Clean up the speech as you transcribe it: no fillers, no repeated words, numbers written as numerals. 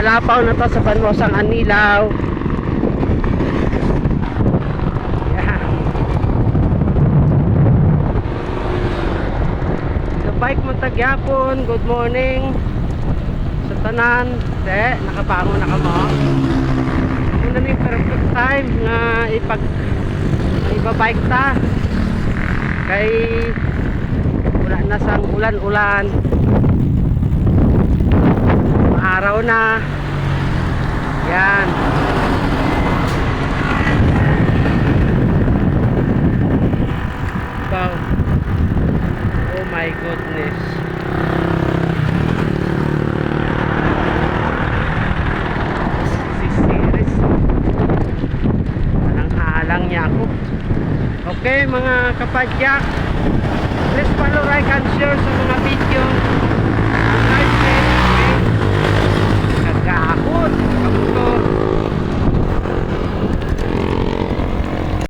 Alapaw na to sa Banwasang Anilaw. Yan. Sa bike mo tagyapon, good morning sa tanan. Nakabangon na ka mo. Muna na yung perfect time nga ibabike ta. Kay wala na sang ulan-ulan. Araw na. Yan. Wow. Oh my goodness. Si Siris. Walang halang niya ako. Okay mga kapadyak, please follow, like and share sa mga video.